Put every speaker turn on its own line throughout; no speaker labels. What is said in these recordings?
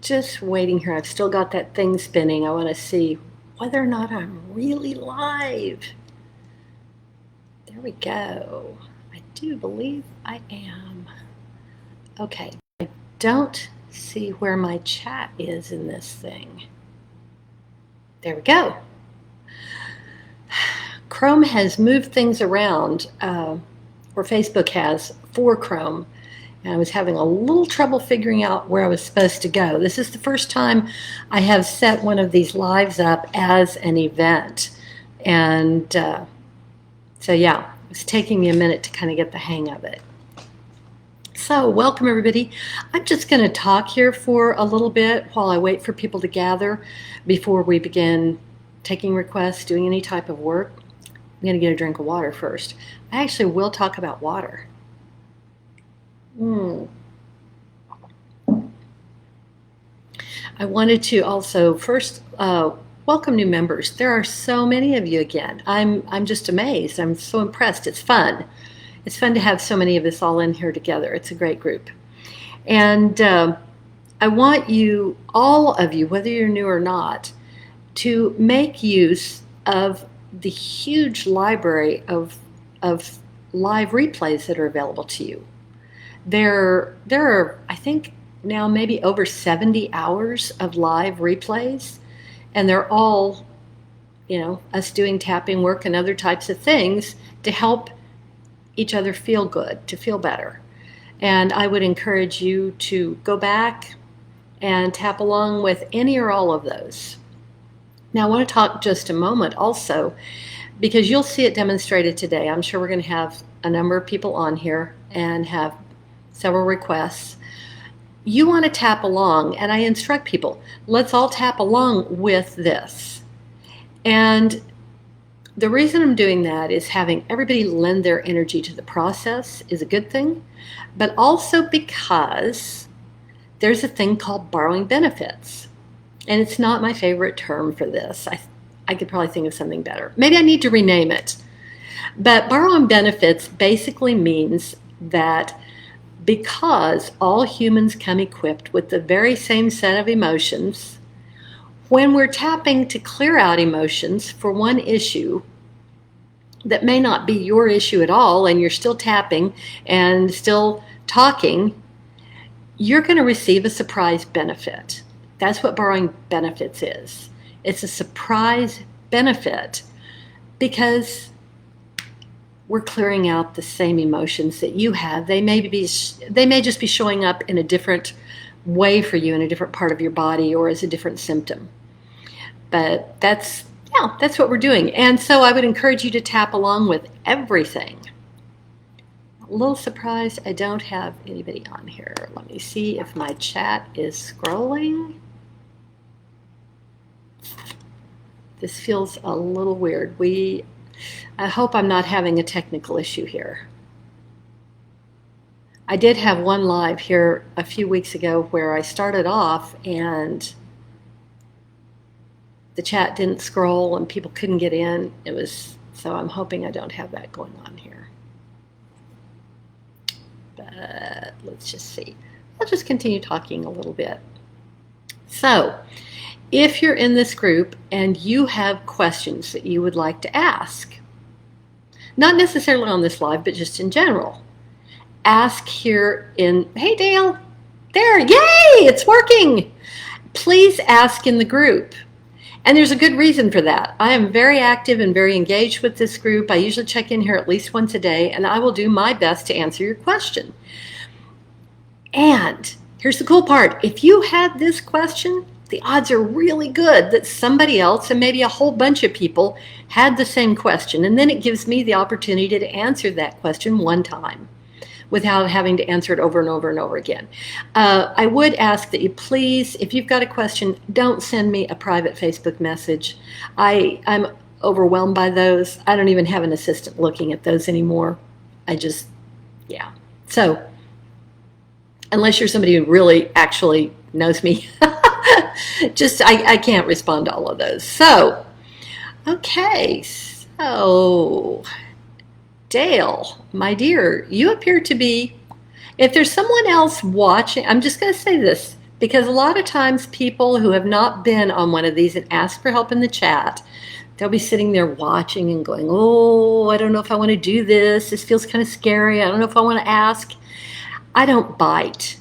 just waiting here. I've still got that thing spinning. I want to see whether or not I'm really live. There we go. I do believe I am. Okay, I don't see where my chat is in this thing. There we go. Chrome has moved things around, or Facebook has, for Chrome. And I was having a little trouble figuring out where I was supposed to go. This is the first time I have set one of these lives up as an event. And so yeah, it's taking me a minute to kind of get the hang of it. So welcome everybody. I'm just going to talk here for a little bit while I wait for people to gather before we begin taking requests, doing any type of work. I'm going to get a drink of water first. I actually will talk about water. I wanted to also first welcome new members. There are so many of you again. I'm just amazed. I'm so impressed. It's fun. It's fun to have so many of us all in here together. It's a great group. And I want you, all of you, whether you're new or not, to make use of the huge library of live replays that are available to you. There are, I think, now maybe over 70 hours of live replays, and they're all, us doing tapping work and other types of things to help each other feel good, to feel better. And I would encourage you to go back and tap along with any or all of those. Now, I want to talk just a moment also, because you'll see it demonstrated today. I'm sure we're going to have a number of people on here and have several requests. You want to tap along, and I instruct people, let's all tap along with this. And the reason I'm doing that is having everybody lend their energy to the process is a good thing, but also because there's a thing called borrowing benefits. And it's not my favorite term for this. I could probably think of something better. Maybe I need to rename it. But borrowing benefits basically means that because all humans come equipped with the very same set of emotions, when we're tapping to clear out emotions for one issue that may not be your issue at all, and you're still tapping and still talking, you're going to receive a surprise benefit. That's what borrowing benefits is. It's a surprise benefit because we're clearing out the same emotions that you have. They may just be showing up in a different way for you, in a different part of your body, or as a different symptom. But that's what we're doing. And so I would encourage you to tap along with everything. A little surprised I don't have anybody on here. Let me see if my chat is scrolling. This feels a little weird. I hope I'm not having a technical issue here. I did have one live here a few weeks ago where I started off and the chat didn't scroll and people couldn't get in. So I'm hoping I don't have that going on here. But let's just see. I'll just continue talking a little bit. So, if you're in this group and you have questions that you would like to ask, not necessarily on this live, but just in general, ask here hey Dale, there, yay, it's working. Please ask in the group. And there's a good reason for that. I am very active and very engaged with this group. I usually check in here at least once a day, and I will do my best to answer your question. And here's the cool part. If you had this question, the odds are really good that somebody else, and maybe a whole bunch of people, had the same question. And then it gives me the opportunity to answer that question one time without having to answer it over and over and over again. I would ask that you please, if you've got a question, don't send me a private Facebook message. I'm overwhelmed by those. I don't even have an assistant looking at those anymore. So unless you're somebody who really actually knows me, I can't respond to all of those. So, okay, so Dale, my dear, you appear to be, if there's someone else watching, I'm just going to say this, Because a lot of times people who have not been on one of these and ask for help in the chat, they'll be sitting there watching and going, oh, I don't know if I want to do this. This feels kind of scary. I don't know if I want to ask. I don't bite.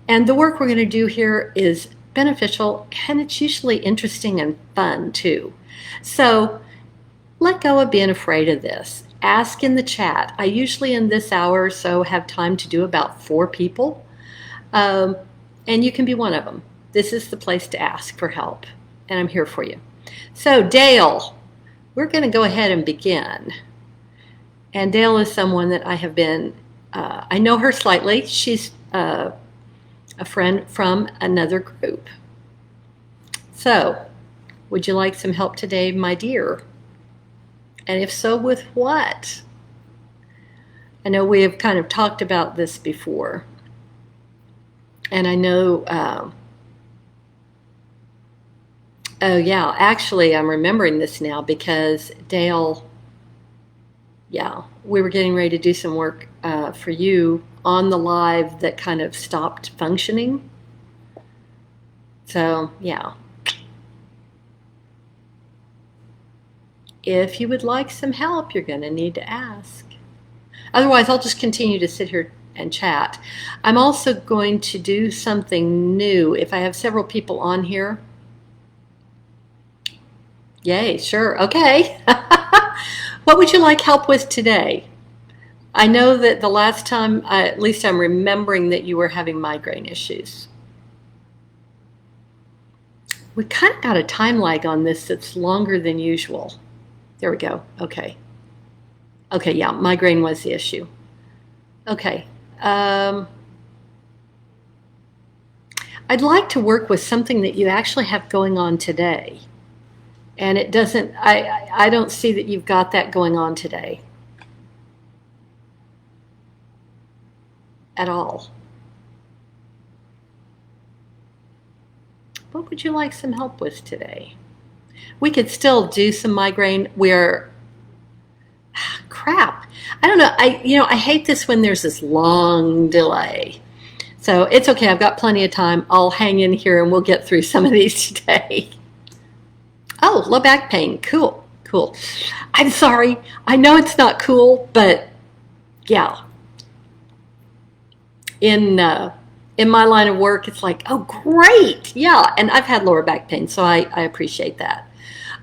And the work we're going to do here is beneficial, and it's usually interesting and fun too. So let go of being afraid of this. Ask in the chat. I usually in this hour or so have time to do about 4 people. And you can be one of them. This is the place to ask for help, and I'm here for you. So Dale, we're going to go ahead and begin. And Dale is someone that I have been, I know her slightly. She's a friend from another group. So, would you like some help today, my dear? And if so, with what? I know we have kind of talked about this before. And I know, oh yeah, actually I'm remembering this now because Dale, yeah, we were getting ready to do some work for you on the live that kind of stopped functioning. So yeah. If you would like some help, you're going to need to ask. Otherwise, I'll just continue to sit here and chat. I'm also going to do something new. If I have several people on here, yay, sure, okay. What would you like help with today? I know that the last time, at least I'm remembering that you were having migraine issues. We kind of got a time lag on this that's longer than usual. There we go, okay. Okay, yeah, migraine was the issue. Okay. I'd like to work with something that you actually have going on today. And it doesn't, I don't see that you've got that going on today at all. What would you like some help with today? We could still do some migraine where, crap, I don't know, I hate this when there's this long delay. So it's okay, I've got plenty of time. I'll hang in here and we'll get through some of these today. Oh, low back pain, cool, cool. I'm sorry, I know it's not cool, but yeah. In my line of work, it's like, oh, great, yeah, and I've had lower back pain, so I appreciate that.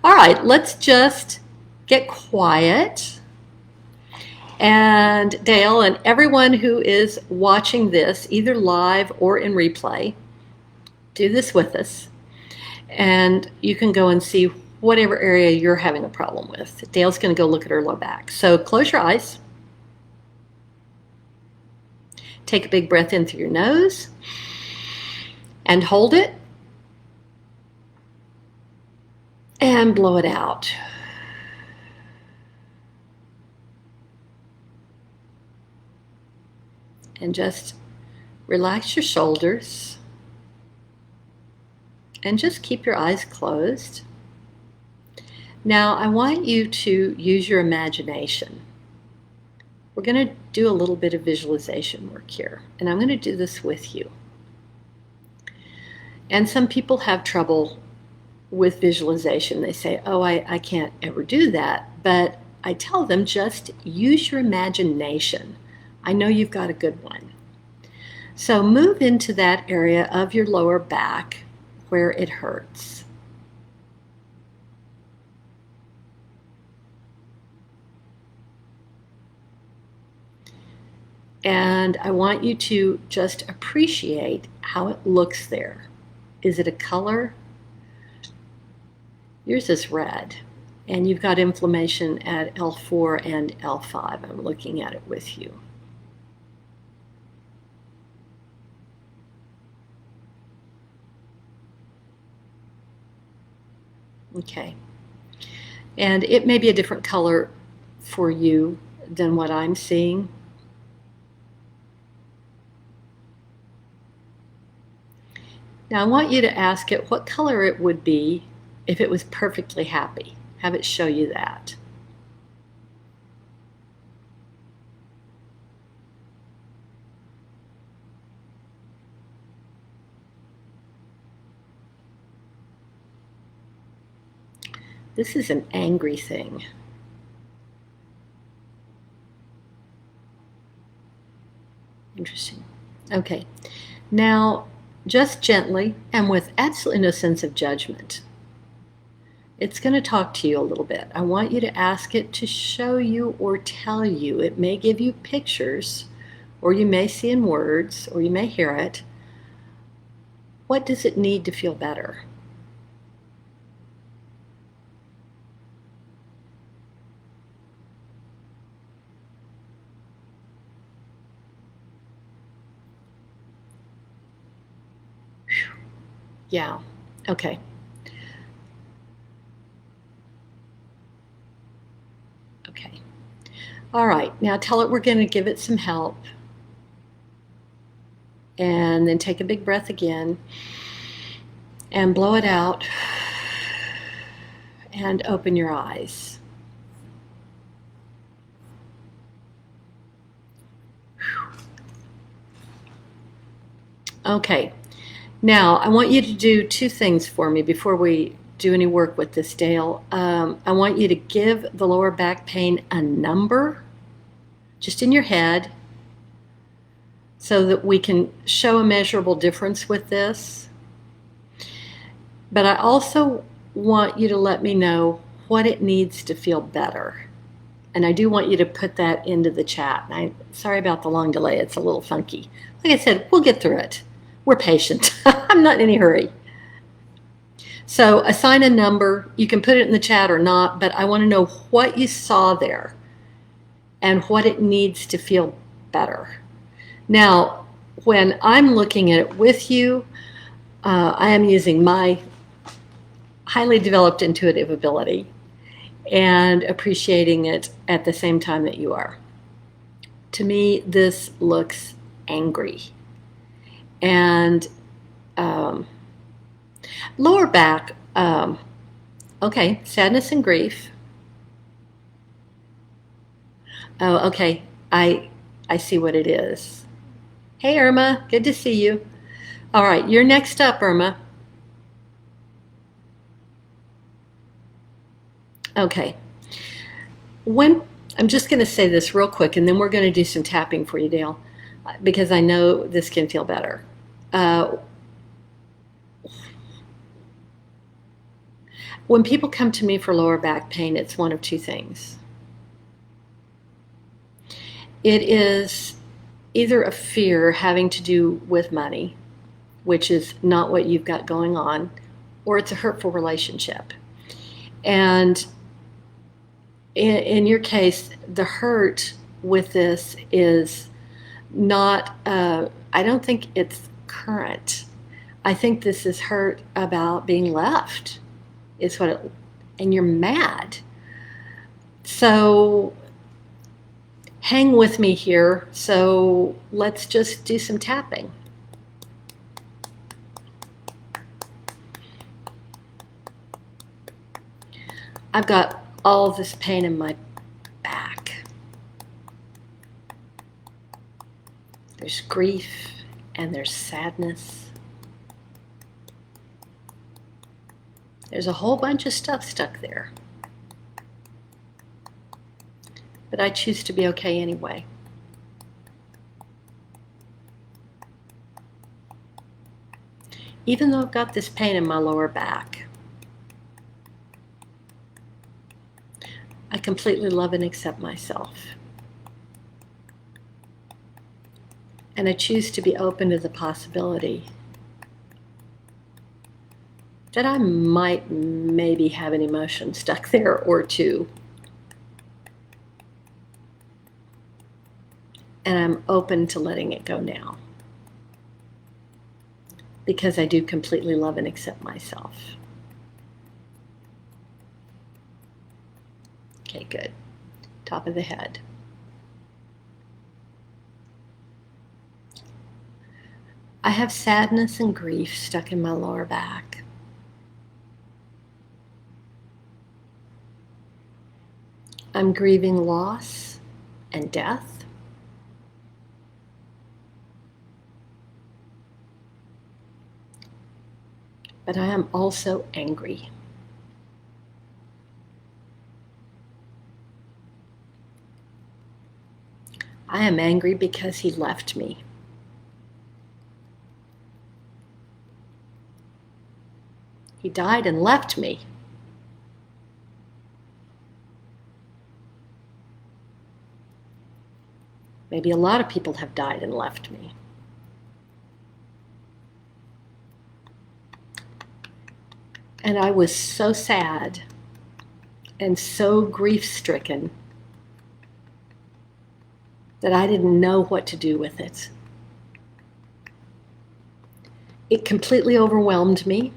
All right, let's just get quiet. And Dale and everyone who is watching this, either live or in replay, do this with us. And you can go and see whatever area you're having a problem with. Dale's going to go look at her low back. So close your eyes. Take a big breath in through your nose and hold it. And blow it out. And just relax your shoulders. And just keep your eyes closed. Now, I want you to use your imagination. We're going to do a little bit of visualization work here, and I'm going to do this with you. And some people have trouble with visualization. They say, oh, I can't ever do that. But I tell them, just use your imagination. I know you've got a good one. So move into that area of your lower back where it hurts. And I want you to just appreciate how it looks there. Is it a color? Yours is red, and you've got inflammation at L4 and L5. I'm looking at it with you. Okay. And it may be a different color for you than what I'm seeing. Now I want you to ask it what color it would be if it was perfectly happy. Have it show you that. This is an angry thing. Interesting. Okay. Now, just gently and with absolutely no sense of judgment, it's going to talk to you a little bit. I want you to ask it to show you or tell you. It may give you pictures, or you may see in words, or you may hear it. What does it need to feel better? Yeah. Okay. Okay. All right. Now tell it we're going to give it some help. And then take a big breath again and blow it out and open your eyes. Okay. Now, I want you to do two things for me before we do any work with this, Dale. I want you to give the lower back pain a number, just in your head, so that we can show a measurable difference with this. But I also want you to let me know what it needs to feel better. And I do want you to put that into the chat. Sorry about the long delay. It's a little funky. Like I said, we'll get through it. We're patient. I'm not in any hurry. So assign a number. You can put it in the chat or not, but I want to know what you saw there and what it needs to feel better. Now, when I'm looking at it with you, I am using my highly developed intuitive ability and appreciating it at the same time that you are. To me, this looks angry. And lower back, okay, sadness and grief. Oh, okay, I see what it is. Hey, Irma, good to see you. All right, you're next up, Irma. Okay. I'm just going to say this real quick, and then we're going to do some tapping for you, Dale, because I know this can feel better. When people come to me for lower back pain, it's one of two things. It is either a fear having to do with money, which is not what you've got going on, or it's a hurtful relationship. And in your case, the hurt with this is not, I don't think it's current. I think this is hurt about being left, is what it, and you're mad. So hang with me here. So let's just do some tapping. I've got all this pain in my back. There's grief and there's sadness. There's a whole bunch of stuff stuck there. But I choose to be okay anyway. Even though I've got this pain in my lower back, I completely love and accept myself. And I choose to be open to the possibility that I might maybe have an emotion stuck there or two. And I'm open to letting it go now, because I do completely love and accept myself. Okay, good. Top of the head. I have sadness and grief stuck in my lower back. I'm grieving loss and death. But I am also angry. I am angry because he left me. He died and left me. Maybe a lot of people have died and left me. And I was so sad and so grief-stricken that I didn't know what to do with it. It completely overwhelmed me.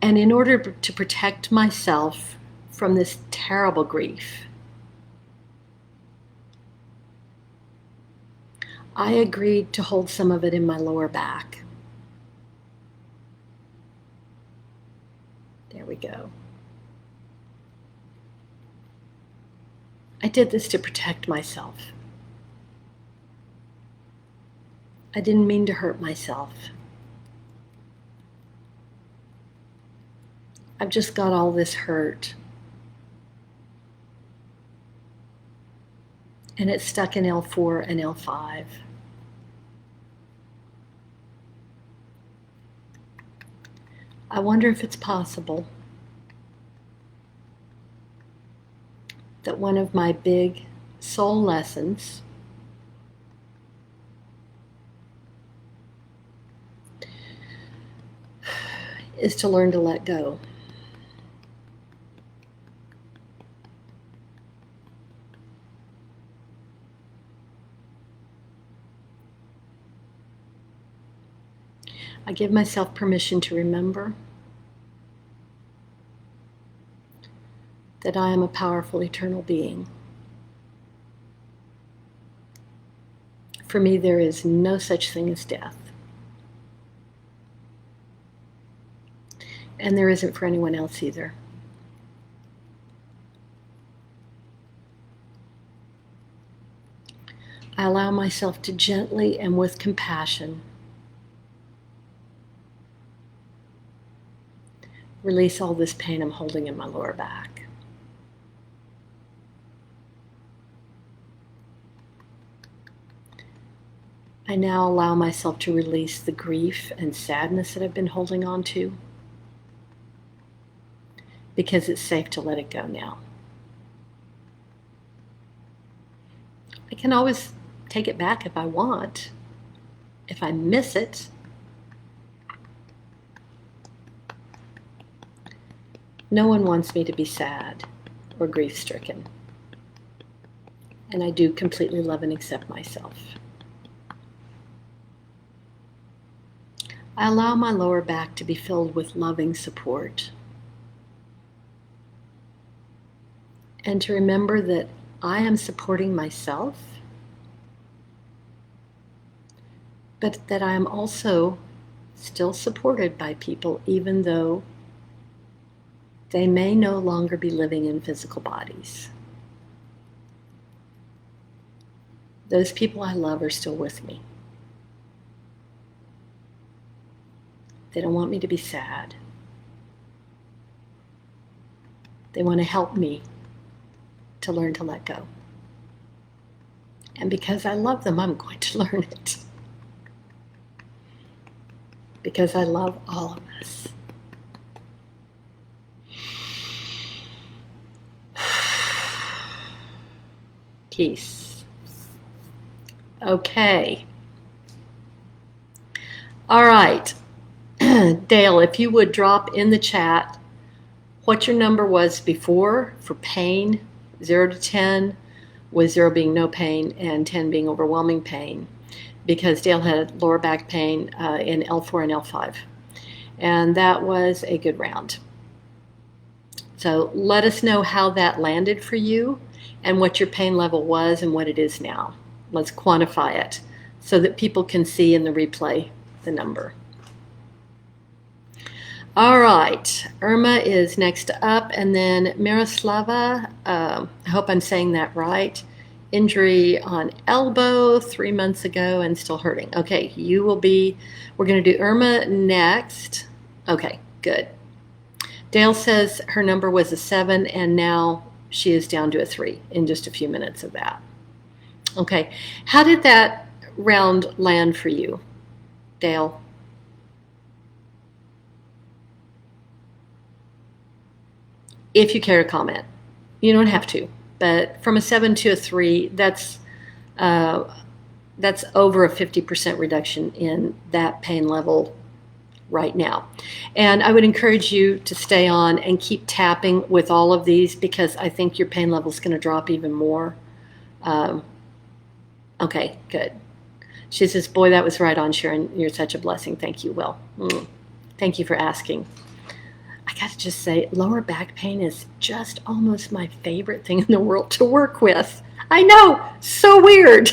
And in order to protect myself from this terrible grief, I agreed to hold some of it in my lower back. There we go. I did this to protect myself. I didn't mean to hurt myself. I've just got all this hurt. And it's stuck in L4 and L5. I wonder if it's possible that one of my big soul lessons is to learn to let go. I give myself permission to remember that I am a powerful eternal being. For me, there is no such thing as death. And there isn't for anyone else either. I allow myself to gently and with compassion release all this pain I'm holding in my lower back. I now allow myself to release the grief and sadness that I've been holding on to, because it's safe to let it go now. I can always take it back if I want, if I miss it. No one wants me to be sad or grief-stricken, and I do completely love and accept myself. I allow my lower back to be filled with loving support, and to remember that I am supporting myself, but that I am also still supported by people, even though they may no longer be living in physical bodies. Those people I love are still with me. They don't want me to be sad. They want to help me to learn to let go. And because I love them, I'm going to learn it. Because I love all of us. Peace. Okay. All right. Dale, if you would drop in the chat what your number was before for pain, 0 to 10, with 0 being no pain and 10 being overwhelming pain, because Dale had lower back pain in L4 and L5. And that was a good round. So let us know how that landed for you and what your pain level was and what it is now. Let's quantify it so that people can see in the replay the number. All right, Irma is next up, and then Miroslava, I hope I'm saying that right. Injury on elbow 3 months ago and still hurting. Okay, we're going to do Irma next. Okay, good. Dale says her number was a 7, and now she is down to a 3 in just a few minutes of that. Okay, how did that round land for you, Dale? If you care to comment. You don't have to, but from a 7 to a 3, uh, that's over a 50% reduction in that pain level right now. And I would encourage you to stay on and keep tapping with all of these, because I think your pain level is going to drop even more. Okay, good. She says, boy, that was right on, Sharon. You're such a blessing. Thank you, Will. Thank you for asking. I got to just say, lower back pain is just almost my favorite thing in the world to work with. I know, so weird.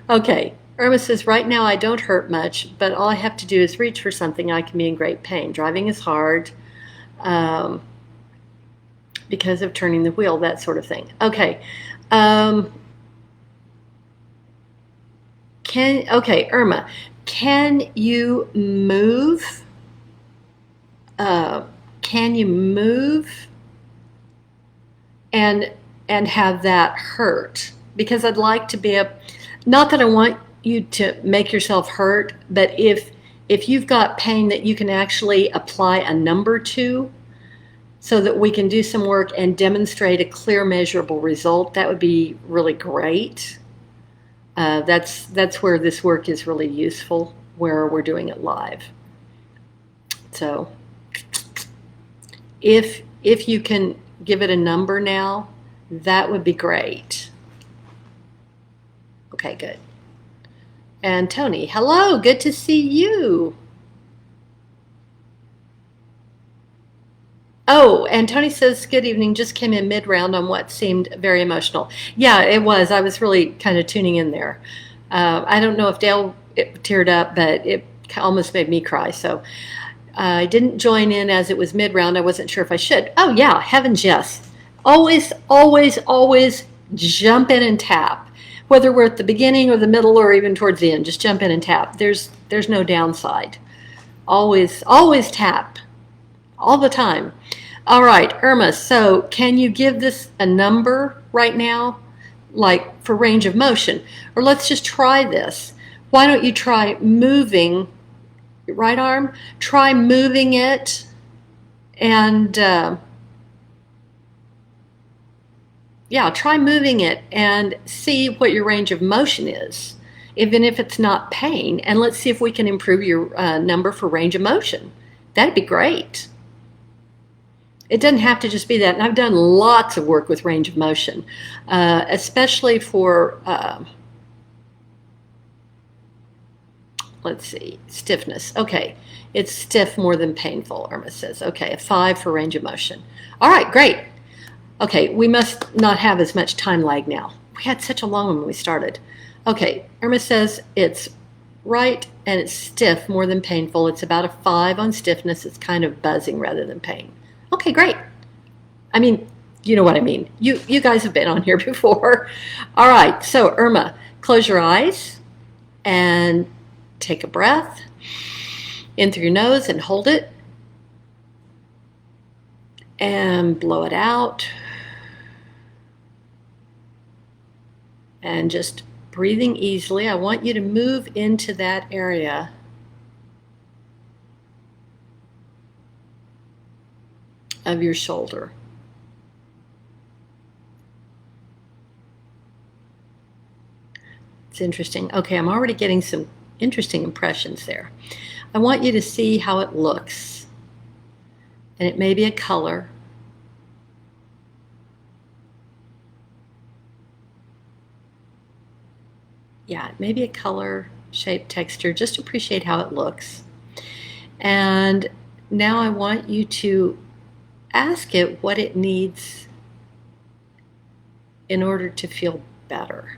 Okay, Irma says, right now I don't hurt much, but all I have to do is reach for something. I can be in great pain. Driving is hard because of turning the wheel, that sort of thing. Okay. Okay, Irma, can you move? Can you move and have that hurt? Because I'd like to be not that I want you to make yourself hurt, but if you've got pain that you can actually apply a number to, so that we can do some work and demonstrate a clear, measurable result, that would be really great. That's where this work is really useful, where we're doing it live. So if you can give it a number now, that would be great. Okay, good. And Tony, hello, good to see you. Oh, and Tony says, good evening, just came in mid-round on what seemed very emotional. Yeah, it was. I was really kind of tuning in there. I don't know if Dale teared up, but it almost made me cry. So I didn't join in as it was mid-round. I wasn't sure if I should. Oh, yeah, heavens, yes. Always, always, always jump in and tap. Whether we're at the beginning or the middle or even towards the end, just jump in and tap. There's no downside. Always, always tap. All the time. All right, Irma, so can you give this a number right now, like for range of motion? Or let's just try this. Why don't you try moving your right arm? Try moving it and, try moving it and see what your range of motion is, even if it's not pain. And let's see if we can improve your number for range of motion. That'd be great. It doesn't have to just be that. And I've done lots of work with range of motion, especially for, let's see, stiffness. Okay, it's stiff more than painful, Irma says. Okay, a 5 for range of motion. All right, great. Okay, we must not have as much time lag now. We had such a long one when we started. Okay, Irma says it's right and it's stiff more than painful. It's about a 5 on stiffness. It's kind of buzzing rather than pain. Okay, great. I mean, you know what I mean. You guys have been on here before. All right, so Irma, close your eyes and take a breath in through your nose and hold it. And blow it out. And just breathing easily. I want you to move into that area of your shoulder. It's interesting. Okay, I'm already getting some interesting impressions there. I want you to see how it looks. And it may be a color. Yeah, it may be a color, shape, texture. Just appreciate how it looks. And now I want you to ask it what it needs in order to feel better.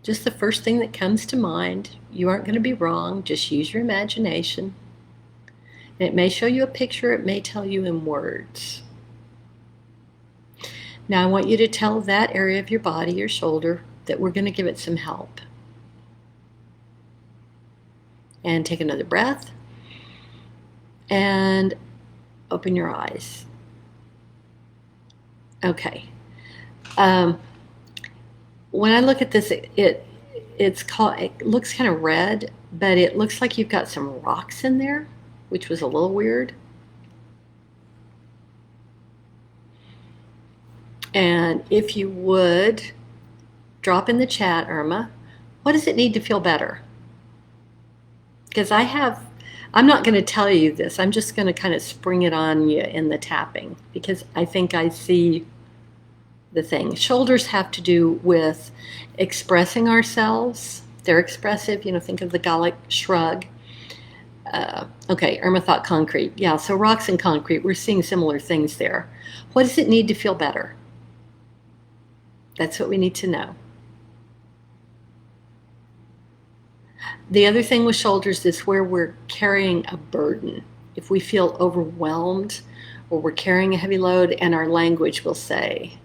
Just the first thing that comes to mind. You aren't going to be wrong. Just use your imagination. And it may show you a picture. It may tell you in words. Now I want you to tell that area of your body, your shoulder, that we're going to give it some help. And take another breath. And open your eyes. Okay. Um, when I look at this, it looks kind of red, but it looks like you've got some rocks in there, which was a little weird. And if you would drop in the chat, Irma, what does it need to feel better? Because I'm not going to tell you this. I'm just going to kind of spring it on you in the tapping because I think I see the thing. Shoulders have to do with expressing ourselves. They're expressive. Think of the Gallic shrug. Okay, Irma thought concrete. Yeah, so rocks and concrete, we're seeing similar things there. What does it need to feel better? That's what we need to know. The other thing with shoulders is where we're carrying a burden. If we feel overwhelmed or we're carrying a heavy load, and our language will say,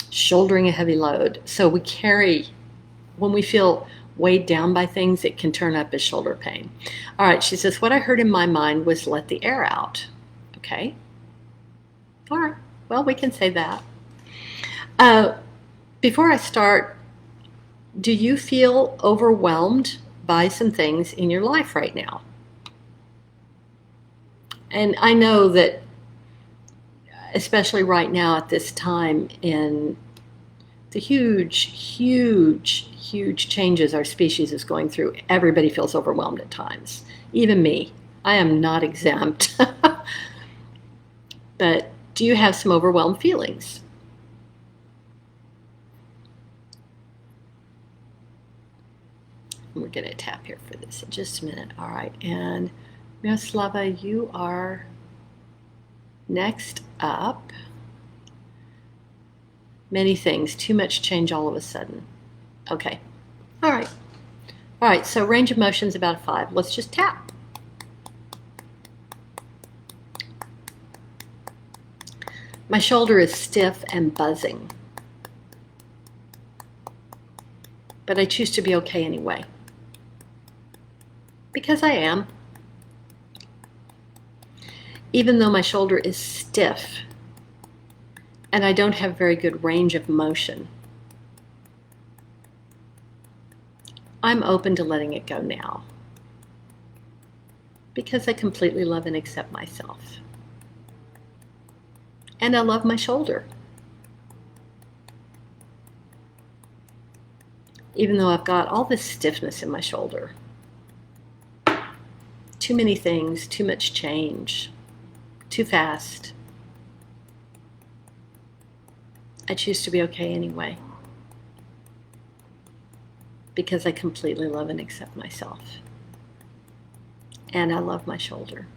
shouldering a heavy load. So we carry, when we feel weighed down by things, it can turn up as shoulder pain. All right, she says, what I heard in my mind was let the air out. Okay. All right, well, we can say that. Before I start, do you feel overwhelmed by some things in your life right now? And I know that, especially right now at this time in the huge changes our species is going through, everybody feels overwhelmed at times. Even me. I am not exempt. But do you have some overwhelmed feelings? We're going to tap here for this in just a minute. All right, and Miroslava, you are next up. Many things, too much change all of a sudden. Okay, all right. All right, so range of motion is about a 5. Let's just tap. My shoulder is stiff and buzzing, but I choose to be okay anyway. Because I am. Even though my shoulder is stiff and I don't have very good range of motion, I'm open to letting it go now because I completely love and accept myself. And I love my shoulder. Even though I've got all this stiffness in my shoulder. Too many things, too much change, too fast. I choose to be okay anyway because I completely love and accept myself. And I love my shoulder.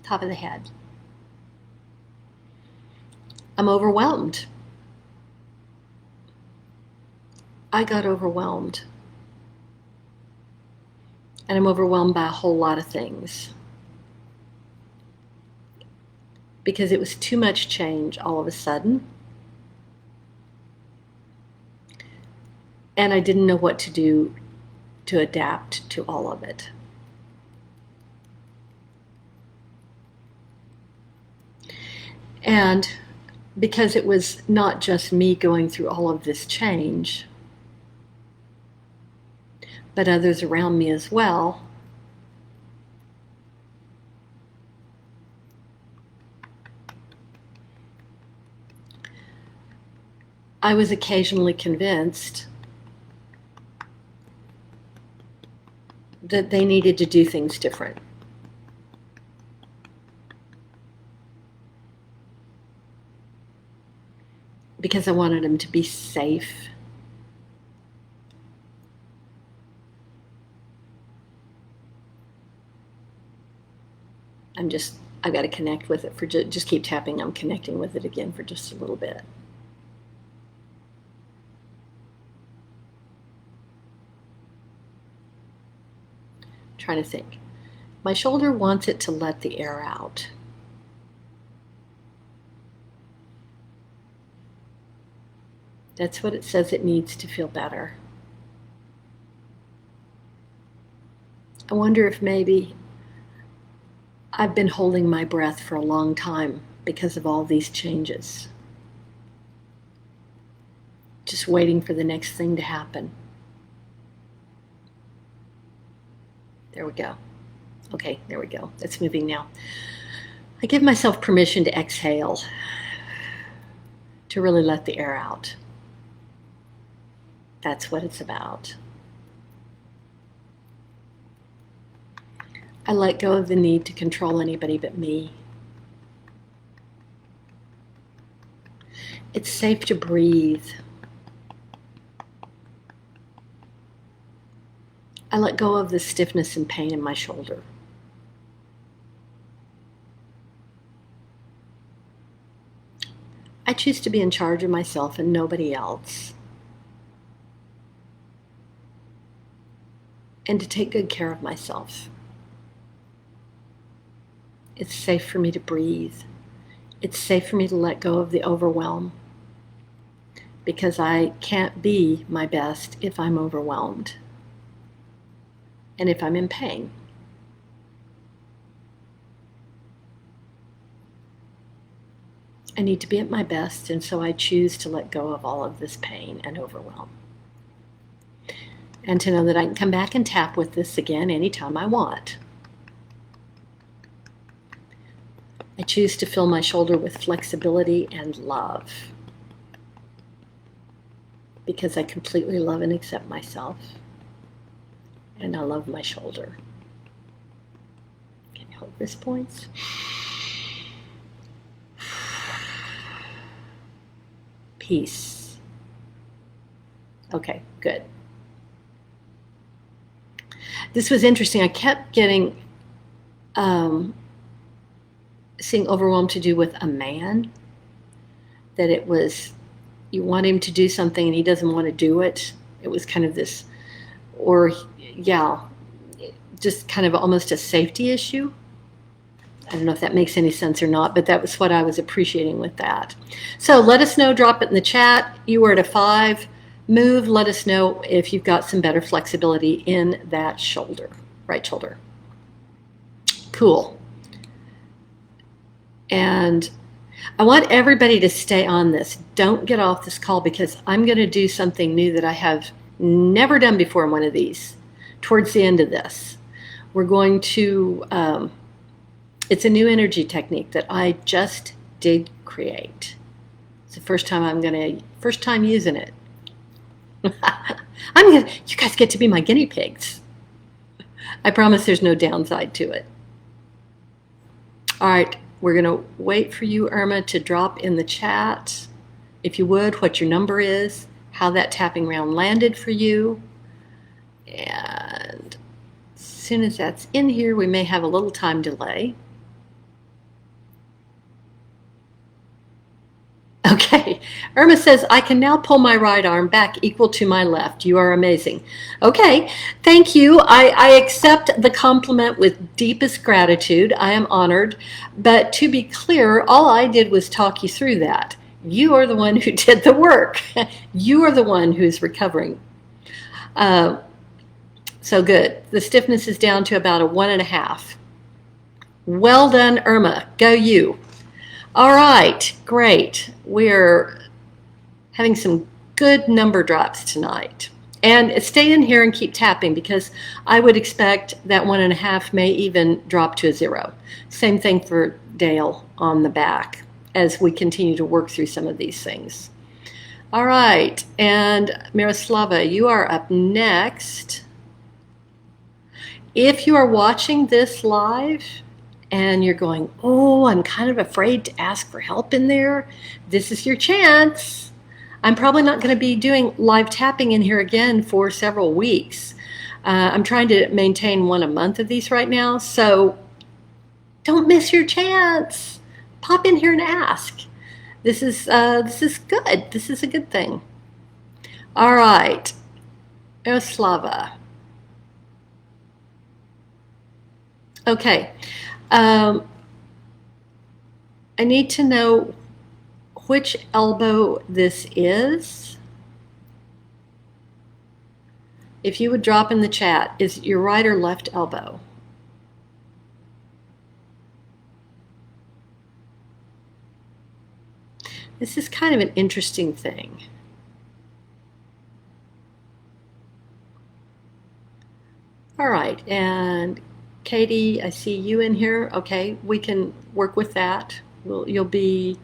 Top of the head. I'm overwhelmed. I got overwhelmed. And I'm overwhelmed by a whole lot of things. Because it was too much change all of a sudden. And I didn't know what to do to adapt to all of it. And because it was not just me going through all of this change, but others around me as well, I was occasionally convinced that they needed to do things different. Because I wanted them to be safe. I've got to connect with it for just keep tapping. I'm connecting with it again for just a little bit. Trying to think. My shoulder wants it to let the air out. That's what it says it needs to feel better. I wonder if maybe I've been holding my breath for a long time because of all these changes. Just waiting for the next thing to happen. There we go. Okay, there we go. It's moving now. I give myself permission to exhale, to really let the air out. That's what it's about. I let go of the need to control anybody but me. It's safe to breathe. I let go of the stiffness and pain in my shoulder. I choose to be in charge of myself and nobody else. And to take good care of myself. It's safe for me to breathe. It's safe for me to let go of the overwhelm. Because I can't be my best if I'm overwhelmed. And if I'm in pain. I need to be at my best, and so I choose to let go of all of this pain and overwhelm. And to know that I can come back and tap with this again anytime I want. I choose to fill my shoulder with flexibility and love. Because I completely love and accept myself. And I love my shoulder. Can you hold wrist points? Peace. Okay, good. This was interesting. I kept getting seeing overwhelm to do with a man. That it was, you want him to do something and he doesn't want to do it. It was kind of this, or yeah, just kind of almost a safety issue. I don't know if that makes any sense or not, but that was what I was appreciating with that. So let us know, drop it in the chat. You were at a 5. Move, let us know if you've got some better flexibility in that shoulder, right shoulder. Cool. And I want everybody to stay on this. Don't get off this call because I'm going to do something new that I have never done before in one of these. Towards the end of this, we're going to, it's a new energy technique that I just did create. It's the first time using it. You guys get to be my guinea pigs. I promise there's no downside to it. All right, we're going to wait for you, Irma, to drop in the chat, if you would, what your number is, how that tapping round landed for you. And as soon as that's in here, we may have a little time delay. Okay, Irma says, I can now pull my right arm back equal to my left. You are amazing. Okay, thank you. I accept the compliment with deepest gratitude. I am honored. But to be clear, all I did was talk you through that. You are the one who did the work. You are the one who's recovering. So good. The stiffness is down to about a 1.5. Well done, Irma. Go you. All right, great. We're having some good number drops tonight. And stay in here and keep tapping because I would expect that 1.5 may even drop to a 0. Same thing for Dale on the back as we continue to work through some of these things. All right, and Miroslava, you are up next. If you are watching this live, and you're going, oh, I'm kind of afraid to ask for help in there, this is your chance. I'm probably not going to be doing live tapping in here again for several weeks. I'm trying to maintain one a month of these right now, so don't miss your chance. Pop in here and ask. This is good. This is a good thing. All right, Miroslava. Okay. I need to know which elbow this is. If you would drop in the chat, is your right or left elbow? This is kind of an interesting thing. All right, and Katie, I see you in here. Okay, we can work with that. You'll be,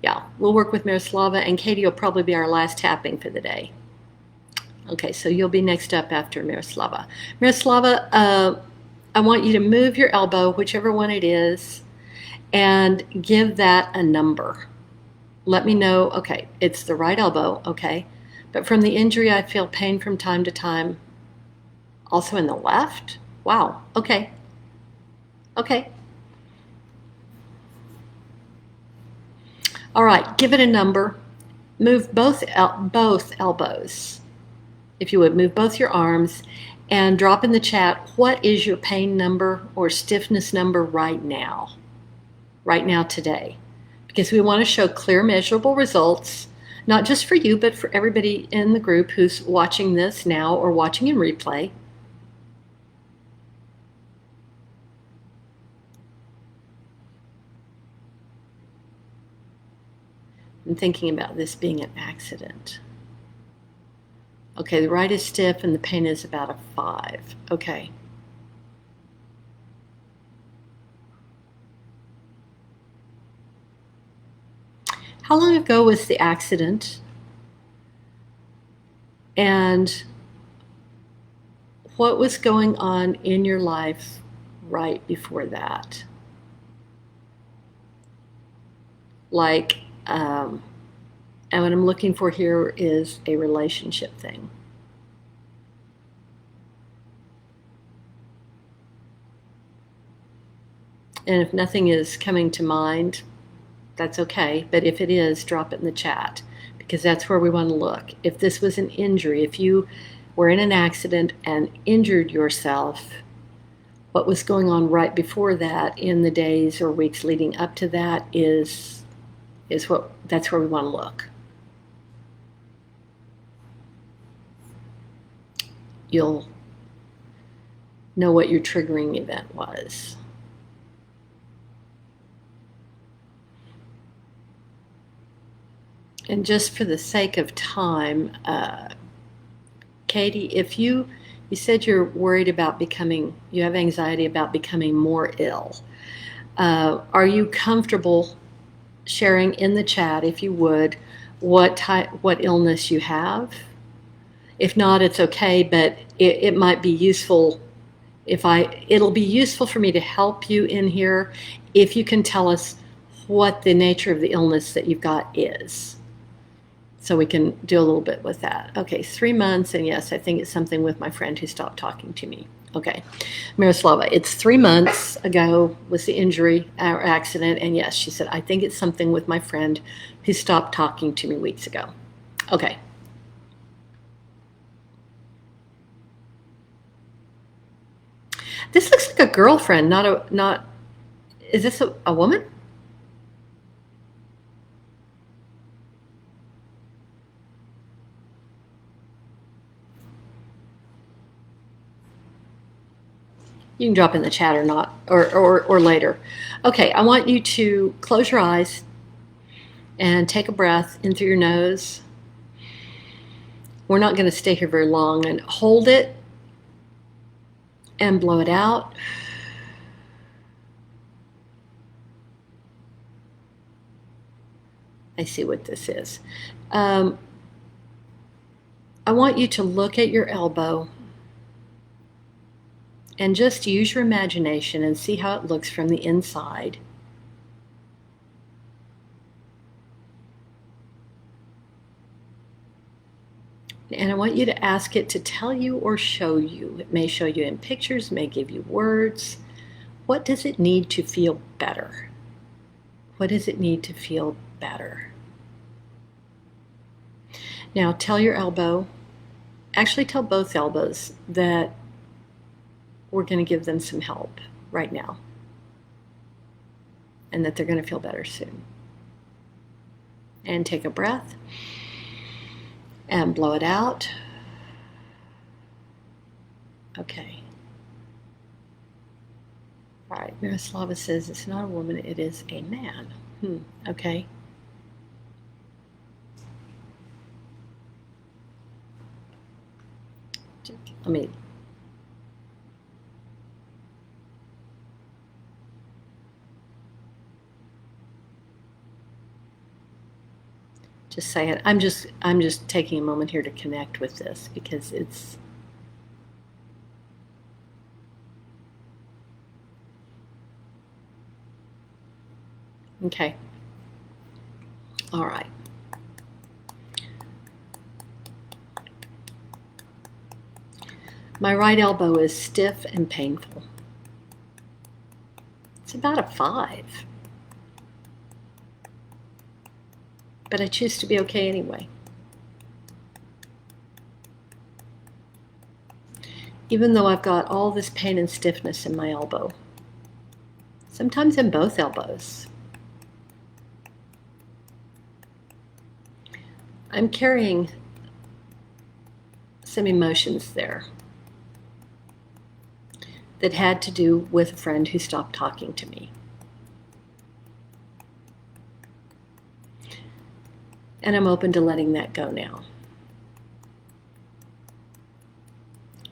yeah, we'll work with Miroslava, and Katie will probably be our last tapping for the day. Okay, so you'll be next up after Miroslava. Miroslava, I want you to move your elbow, whichever one it is, and give that a number. Let me know, okay, it's the right elbow, okay, but from the injury, I feel pain from time to time. Also in the left? Wow, okay, okay. All right, give it a number. Move both elbows. If you would, move both your arms and drop in the chat, what is your pain number or stiffness number right now today? Because we want to show clear, measurable results, not just for you, but for everybody in the group who's watching this now or watching in replay. I'm thinking about this being an accident. Okay, the right is stiff and the pain is about a 5. Okay. How long ago was the accident? And what was going on in your life right before that? Like, and what I'm looking for here is a relationship thing. And if nothing is coming to mind, that's okay. But if it is, drop it in the chat, because that's where we want to look. If this was an injury, if you were in an accident and injured yourself, what was going on right before that in the days or weeks leading up to that that's where we want to look. You'll know what your triggering event was. And just for the sake of time, Katie, if you said you're worried about you have anxiety about becoming more ill. Are you comfortable sharing in the chat, if you would, what illness you have? If not, it's okay, but it might be useful it'll be useful for me to help you in here if you can tell us what the nature of the illness that you've got is. So we can do a little bit with that. Okay, 3 months, and yes, I think it's something with my friend who stopped talking to me. Okay, Miroslava, it's 3 months ago was the injury or accident, and yes, she said, I think it's something with my friend who stopped talking to me weeks ago. Okay. This looks like a girlfriend, is this a woman? You can drop in the chat or not, or later. Okay, I want you to close your eyes and take a breath in through your nose. We're not going to stay here very long, and hold it and blow it out. I see what this is. I want you to look at your elbow and just use your imagination and see how it looks from the inside. And I want you to ask it to tell you or show you. It may show you in pictures, may give you words. What does it need to feel better? What does it need to feel better? Now tell your elbow, actually tell both elbows that we're going to give them some help right now and that they're going to feel better soon. And take a breath and blow it out. Okay. All right. Miroslava says it's not a woman, it is a man. Okay. Let me. Just say it. I'm just taking a moment here to connect with this because it's okay. All right. My right elbow is stiff and painful. It's about a 5. But I choose to be okay anyway. Even though I've got all this pain and stiffness in my elbow. Sometimes in both elbows. I'm carrying some emotions there that had to do with a friend who stopped talking to me. And I'm open to letting that go now.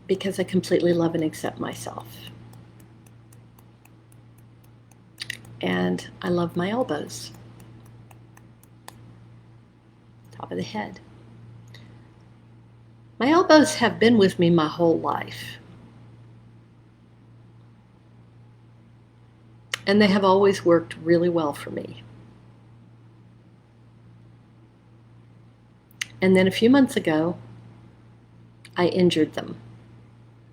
Because I completely love and accept myself. And I love my elbows. Top of the head. My elbows have been with me my whole life. And they have always worked really well for me. And then a few months ago, I injured them,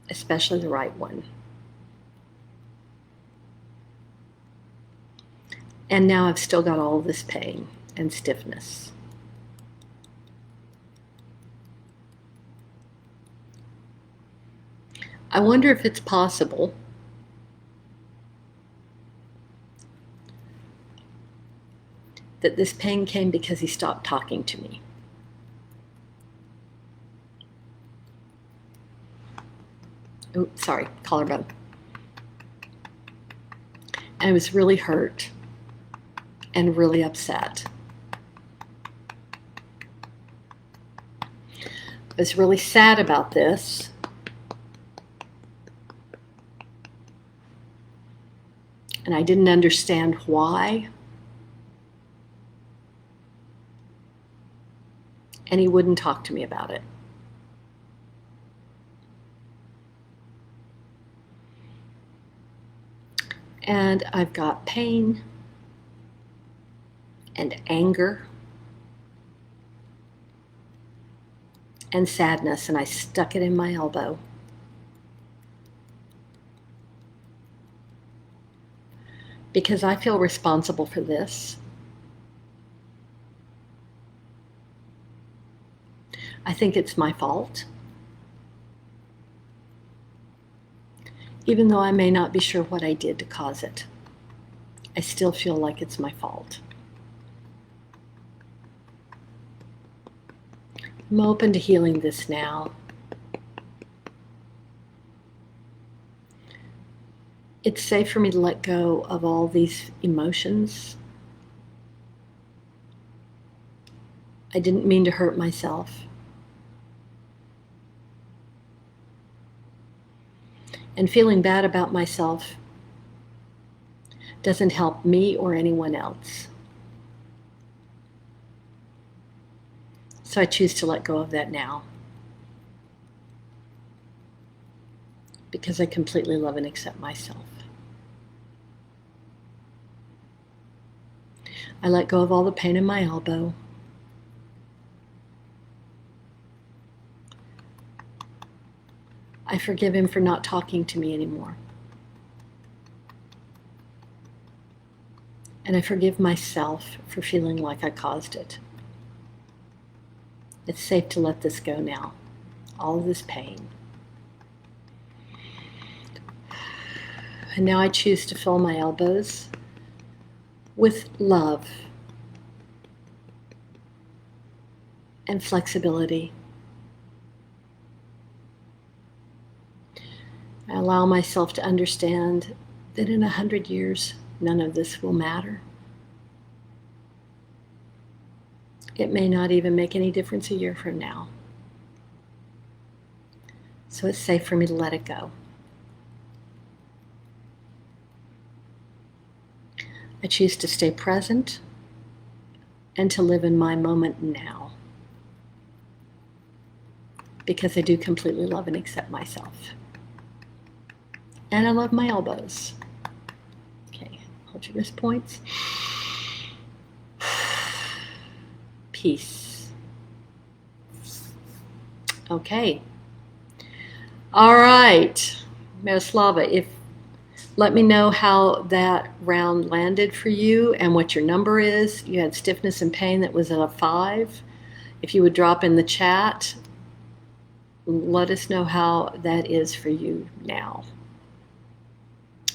especially the right one. And now I've still got all this pain and stiffness. I wonder if it's possible that this pain came because he stopped talking to me. Oh, sorry, collarbone. And I was really hurt and really upset. I was really sad about this. And I didn't understand why. And he wouldn't talk to me about it. And I've got pain and anger and sadness, and I stuck it in my elbow. Because I feel responsible for this. I think it's my fault. Even though I may not be sure what I did to cause it, I still feel like it's my fault. I'm open to healing this now. It's safe for me to let go of all these emotions. I didn't mean to hurt myself. And feeling bad about myself doesn't help me or anyone else. So I choose to let go of that now. Because I completely love and accept myself. I let go of all the pain in my elbow. I forgive him for not talking to me anymore. And I forgive myself for feeling like I caused it. It's safe to let this go now. All of this pain. And now I choose to fill my elbows with love and flexibility. I allow myself to understand that in 100 years, none of this will matter. It may not even make any difference a year from now. So it's safe for me to let it go. I choose to stay present and to live in my moment now, because I do completely love and accept myself. And I love my elbows. Okay, hold your wrist points. Peace. Okay. All right, Miroslava, let me know how that round landed for you and what your number is. You had stiffness and pain that was at a 5. If you would drop in the chat, let us know how that is for you now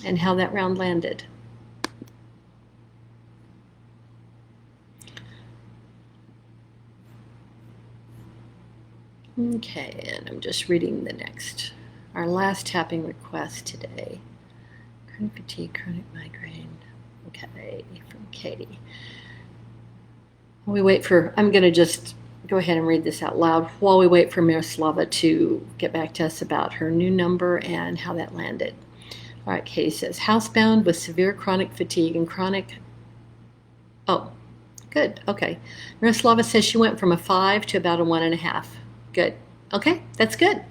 and how that round landed. Okay, and I'm just reading the next, our last tapping request today. Chronic fatigue, chronic migraine. Okay, from Katie. While we wait for, I'm going to just go ahead and read this out loud while we wait for Miroslava to get back to us about her new number and how that landed. All right, Katie says, housebound with severe chronic fatigue and chronic, oh, good, okay. Miroslava says she went from a 5 to about a 1.5. Good, okay, that's good.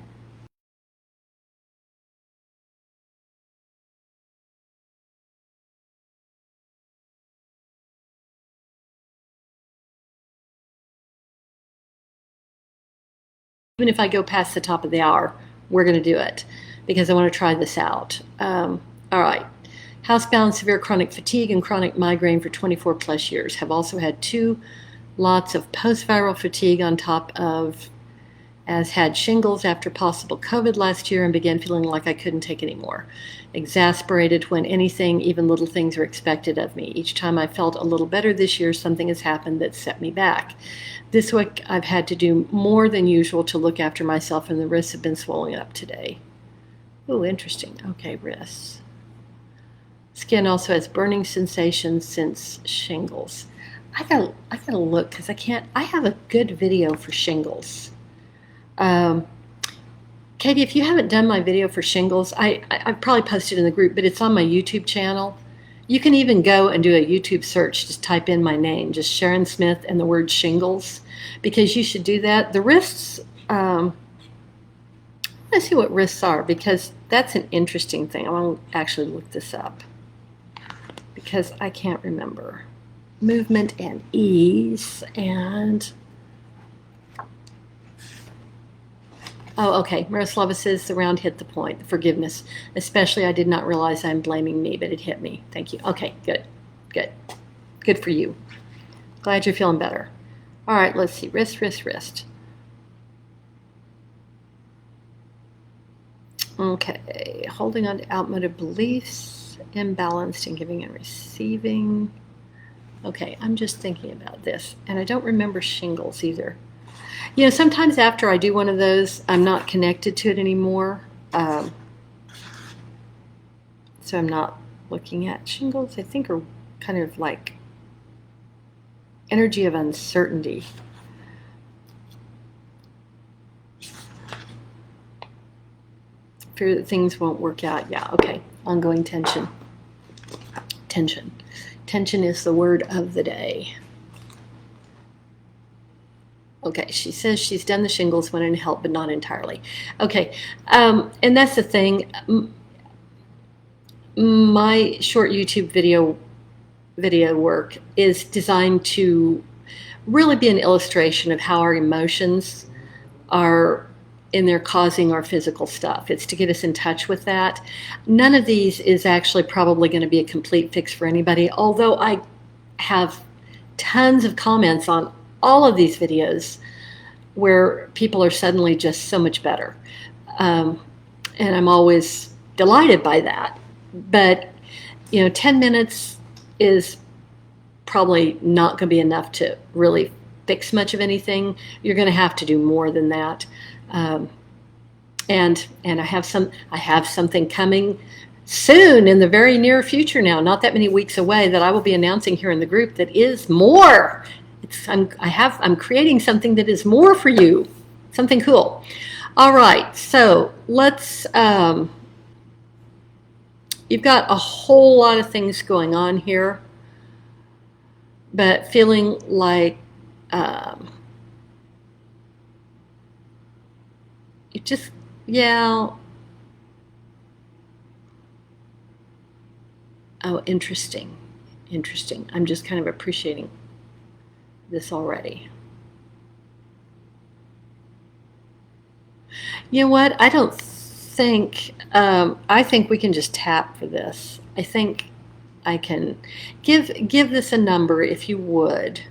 Even if I go past the top of the hour, we're going to do it because I want to try this out. All right. Housebound, severe chronic fatigue and chronic migraine for 24 plus years. Have also had 2 lots of post-viral fatigue on top of, as had shingles after possible COVID last year and began feeling like I couldn't take any more. Exasperated when anything, even little things, are expected of me. Each time I felt a little better this year, something has happened that set me back. This week, I've had to do more than usual to look after myself, and the wrists have been swelling up today. Oh, interesting. Okay, wrists. Skin also has burning sensations since shingles. I gotta look because I have a good video for shingles. Katie, if you haven't done my video for shingles, I've probably posted in the group, but it's on my YouTube channel. You can even go and do a YouTube search, just type in my name, just Sharon Smith and the word shingles, because you should do that. The wrists, let's see what wrists are, because that's an interesting thing. I want to actually look this up because I can't remember. Movement and ease and... Oh, okay. Miroslava says the round hit the point. Forgiveness. Especially, I did not realize I'm blaming me, but it hit me. Thank you. Okay, good. Good. Good for you. Glad you're feeling better. All right, let's see. Wrist, wrist, wrist. Okay. Holding on to outmoded beliefs. Imbalanced in giving and receiving. Okay, I'm just thinking about this. And I don't remember shingles either. You know, sometimes after I do one of those, I'm not connected to it anymore. So I'm not looking at shingles. I think are kind of like energy of uncertainty. Fear that things won't work out. Yeah, okay. Ongoing tension. Tension. Tension is the word of the day. Okay, she says she's done the shingles when in help, but not entirely. Okay, and that's the thing. My short YouTube video work is designed to really be an illustration of how our emotions are in there causing our physical stuff. It's to get us in touch with that. None of these is actually probably going to be a complete fix for anybody, although I have tons of comments on all of these videos where people are suddenly just so much better. And I'm always delighted by that. But, 10 minutes is probably not going to be enough to really fix much of anything. You're going to have to do more than that. And And I have something coming soon in the very near future now, not that many weeks away, that I will be announcing here in the group that is more. I'm creating something that is more for you, something cool. All right, so let's. You've got a whole lot of things going on here, but feeling like it just, yeah. Oh, interesting. Interesting. I'm just kind of appreciating this already. You know what? I don't think, I think we can just tap for this. I think I can give this a number if you would.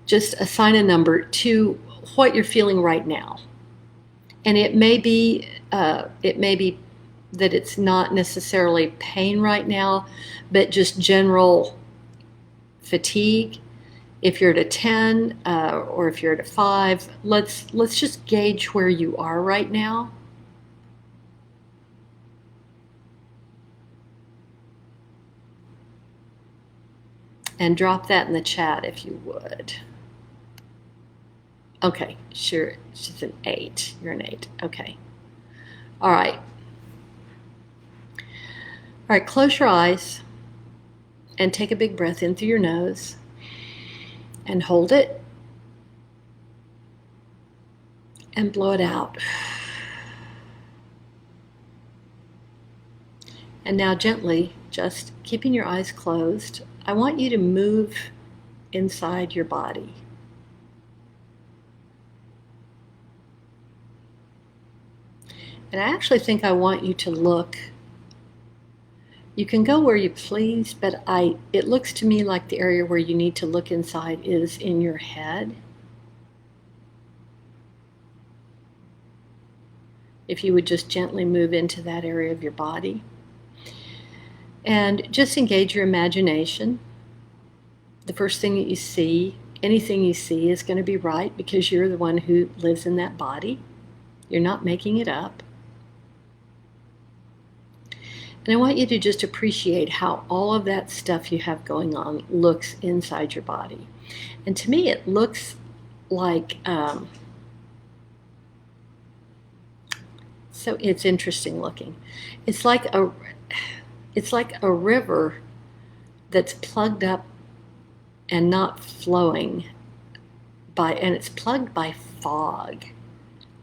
Just assign a number to what you're feeling right now. And it may be that it's not necessarily pain right now, but just general fatigue. If you're at a 10 or if you're at a 5, let's just gauge where you are right now. And drop that in the chat if you would. Okay, sure, she's an 8. You're an 8. Okay. All right. All right, close your eyes and take a big breath in through your nose and hold it and blow it out. And now gently, just keeping your eyes closed, I want you to move inside your body. And I actually think I want you to look. You can go where you please, but it looks to me like the area where you need to look inside is in your head. If you would just gently move into that area of your body. And just engage your imagination. The first thing that you see, anything you see is going to be right because you're the one who lives in that body. You're not making it up. And I want you to just appreciate how all of that stuff you have going on looks inside your body. And to me, it looks like, so it's interesting looking. It's like a river that's plugged up and not flowing and it's plugged by fog.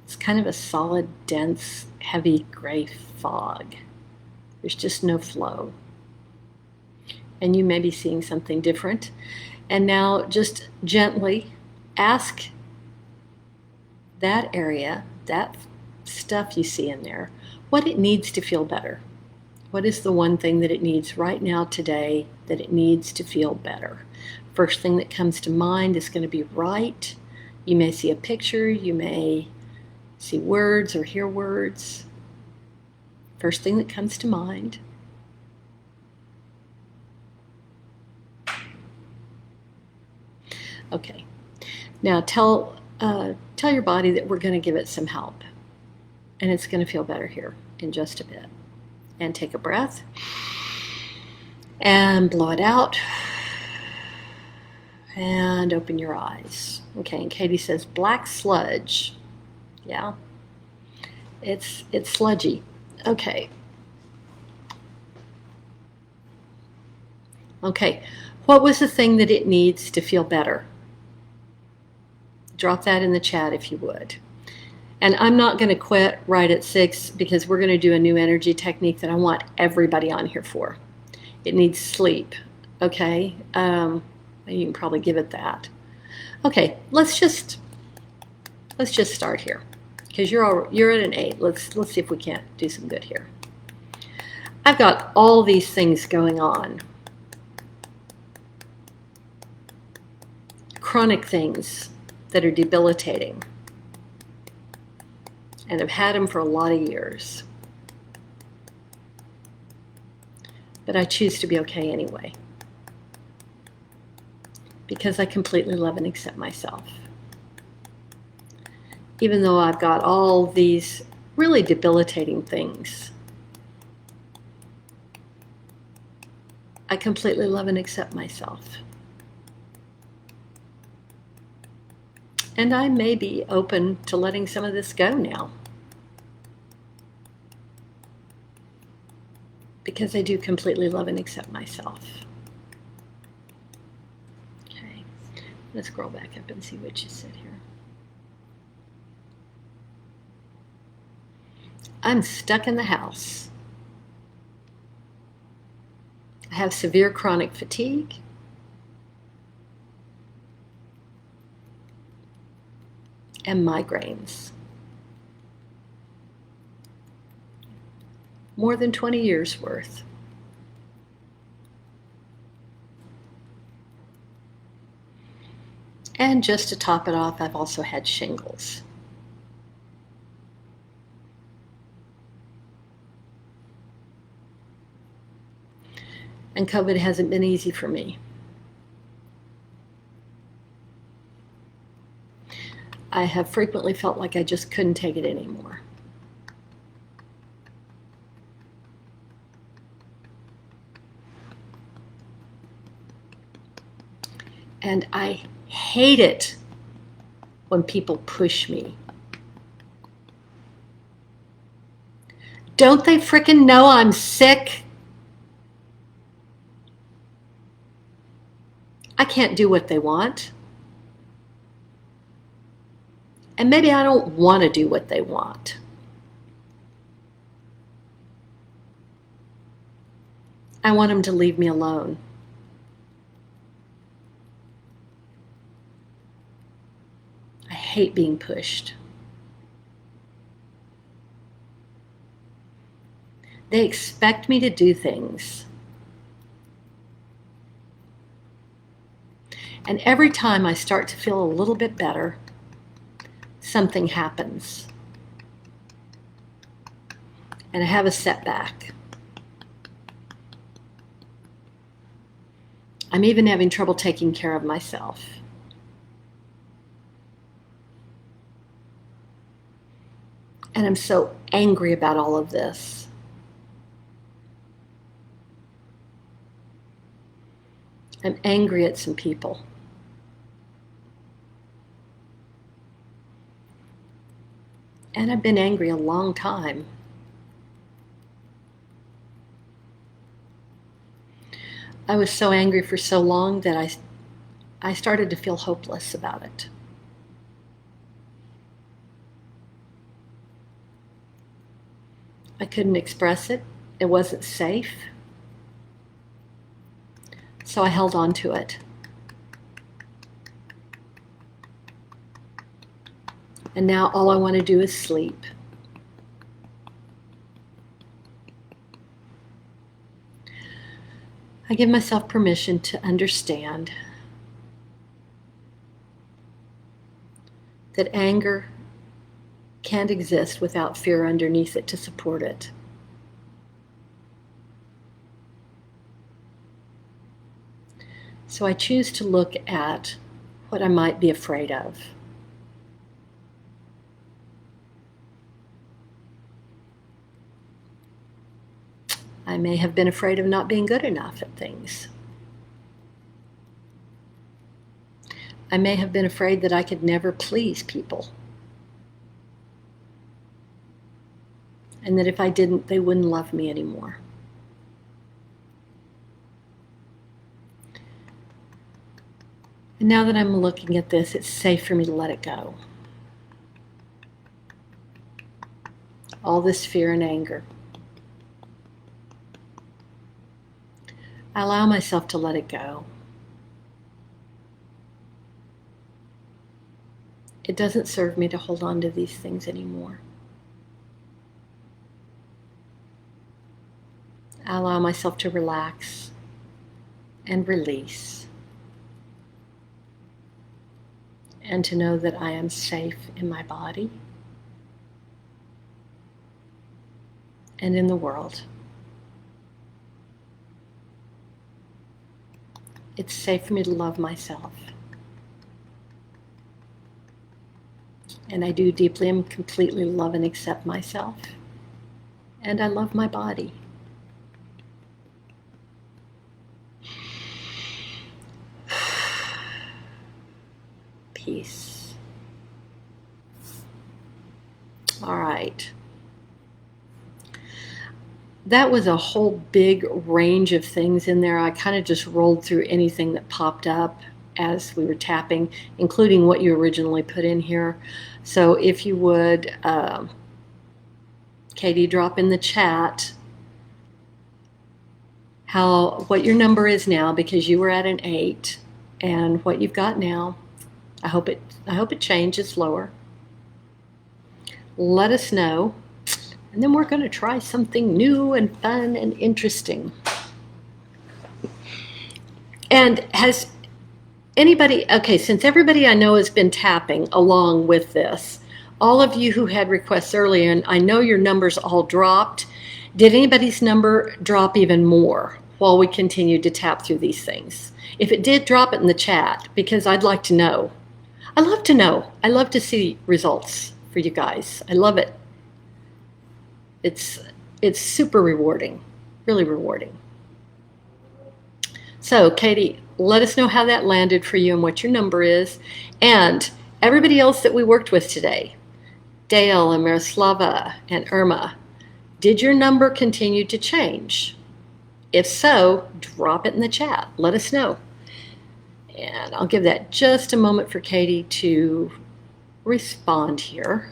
It's kind of a solid, dense, heavy gray fog. There's just no flow. And you may be seeing something different. And now just gently ask that area, that stuff you see in there, what it needs to feel better. What is the one thing that it needs right now today that it needs to feel better? First thing that comes to mind is going to be right. You may see a picture, you may see words or hear words. First thing that comes to mind. Okay. Now tell your body that we're going to give it some help. And it's going to feel better here in just a bit. And take a breath. And blow it out. And open your eyes. Okay, and Katie says black sludge. Yeah. It's sludgy. Okay. Okay. What was the thing that it needs to feel better? Drop that in the chat if you would. And I'm not going to quit right at 6 because we're going to do a new energy technique that I want everybody on here for. It needs sleep. Okay. You can probably give it that. Okay. Let's just start here. Because you're at an 8. Let's see if we can't do some good here. I've got all these things going on. Chronic things that are debilitating. And I've had them for a lot of years. But I choose to be okay anyway. Because I completely love and accept myself. even though I've got all these really debilitating things, I completely love and accept myself. And I may be open to letting some of this go now, because I do completely love and accept myself. Okay, let's scroll back up and see what you said here. I'm stuck in the house. I have severe chronic fatigue. And migraines. More than 20 years worth. And just to top it off, I've also had shingles. And COVID hasn't been easy for me. I have frequently felt like I just couldn't take it anymore. And I hate it when people push me. Don't they frickin' know I'm sick? I can't do what they want. And maybe I don't want to do what they want. I want them to leave me alone. I hate being pushed. They expect me to do things. And every time I start to feel a little bit better, something happens. And I have a setback. I'm even having trouble taking care of myself. And I'm so angry about all of this. I'm angry at some people. And I've been angry a long time. I was so angry for so long that I started to feel hopeless about it. I couldn't express it. It wasn't safe. So I held on to it. And now all I want to do is sleep. I give myself permission to understand that anger can't exist without fear underneath it to support it. So I choose to look at what I might be afraid of. I may have been afraid of not being good enough at things. I may have been afraid that I could never please people. And that if I didn't, they wouldn't love me anymore. And now that I'm looking at this, it's safe for me to let it go. All this fear and anger. I allow myself to let it go. It doesn't serve me to hold on to these things anymore. I allow myself to relax and release, and to know that I am safe in my body and in the world. It's safe for me to love myself And I do deeply and completely love and accept myself. And I love my body. Peace. All right. That was a whole big range of things in there. I kind of just rolled through anything that popped up as we were tapping, including what you originally put in here. So if you would, Katie, drop in the chat what your number is now, because you were at an 8, and what you've got now. I hope it changes lower. Let us know. And then we're going to try something new and fun and interesting. And has anybody, okay, since everybody I know has been tapping along with this, all of you who had requests earlier, and I know your numbers all dropped, did anybody's number drop even more while we continued to tap through these things? If it did, drop it in the chat, because I'd like to know. I love to know. I love to see results for you guys. I love it. It's super rewarding, really rewarding. So, Katie, let us know how that landed for you and what your number is. And everybody else that we worked with today, Dale and Miroslava and Irma, did your number continue to change? If so, drop it in the chat. Let us know. And I'll give that just a moment for Katie to respond here.